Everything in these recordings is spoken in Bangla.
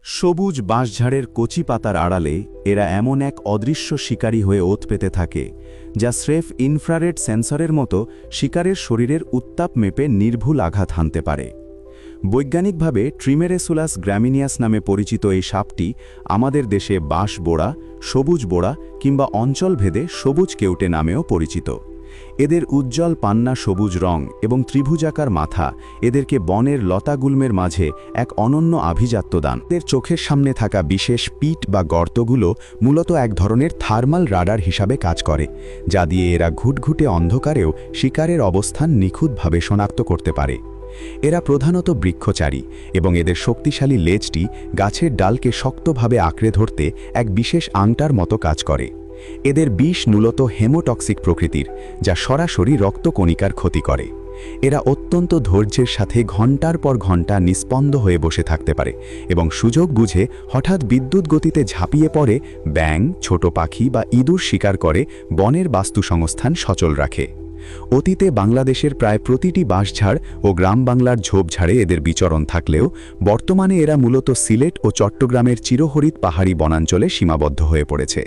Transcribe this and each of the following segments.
সবুজ বাঁশঝাড়ের কচি পাতার আড়ালে এরা এমন এক অদৃশ্য শিকারী হয়ে ওত পেতে থাকে যা স্রেফ ইনফ্রারেড সেন্সরের মতো শিকারের শরীরের উত্তাপ মেপে নির্ভুল আঘাত হানতে পারে। বৈজ্ঞানিকভাবে ট্রিমেরেসুলাস গ্র্যামিনিয়াস নামে পরিচিত এই সাপটি আমাদের দেশে বাঁশ বোড়া, সবুজ বোড়া কিংবা অঞ্চলভেদে সবুজ কেউটে নামেও পরিচিত। এদের উজ্জ্বল পান্না সবুজ রং এবং ত্রিভুজাকার মাথা এদেরকে বনের লতাগুল্মের মাঝে এক অনন্য আভিজাত্য দান। এদের চোখের সামনে থাকা বিশেষ পিট বা গর্তগুলো মূলত এক ধরনের থার্মাল রাডার হিসাবে কাজ করে, যা দিয়ে এরা ঘুটঘুটে অন্ধকারেও শিকারের অবস্থান নিখুঁতভাবে শনাক্ত করতে পারে। এরা প্রধানত বৃক্ষচারী এবং এদের শক্তিশালী লেজটি গাছের ডালকে শক্তভাবে আঁকড়ে ধরতে এক বিশেষ আংটার মতো কাজ করে। এদের বিষ মূলত হেমোটক্সিক প্রকৃতির, যা সরাসরি রক্তকণিকার ক্ষতি করে। এরা অত্যন্ত ধৈর্যের সাথে ঘণ্টার পর ঘণ্টা নিস্পন্দ হয়ে বসে থাকতে পারে এবং সুযোগ বুঝে হঠাৎ বিদ্যুৎ গতিতে ঝাঁপিয়ে পড়ে ব্যাঙ, ছোট পাখি বা ইঁদুর শিকার করে বনের বাস্তুসংস্থান সচল রাখে। অতীতে বাংলাদেশের প্রায় প্রতিটি বাঁশঝাড় ও গ্রাম বাংলার ঝোপঝাড়ে এদের বিচরণ থাকলেও বর্তমানে এরা মূলত সিলেট ও চট্টগ্রামের চিরহরিত পাহাড়ি বনাঞ্চলে সীমাবদ্ধ হয়ে পড়েছে।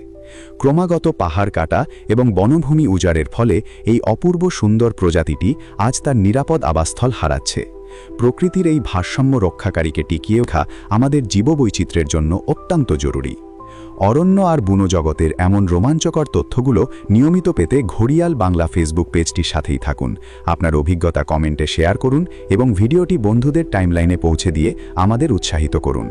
ক্রমাগত পাহাড় কাটা এবং বনভূমি উজাড়ের ফলে এই অপূর্ব সুন্দর প্রজাতিটি আজ তার নিরাপদ আবাসস্থল হারাচ্ছে। প্রকৃতির এই ভারসাম্য রক্ষাকারীকে টিকিয়ে রাখা আমাদের জীববৈচিত্র্যের জন্য অত্যন্ত জরুরি। অরণ্য আর বুনোজগতের এমন রোমাঞ্চকর তথ্যগুলো নিয়মিত পেতে ঘড়িয়াল বাংলা ফেসবুক পেজটির সাথেই থাকুন। আপনার অভিজ্ঞতা কমেন্টে শেয়ার করুন এবং ভিডিওটি বন্ধুদের টাইমলাইনে পৌঁছে দিয়ে আমাদের উৎসাহিত করুন।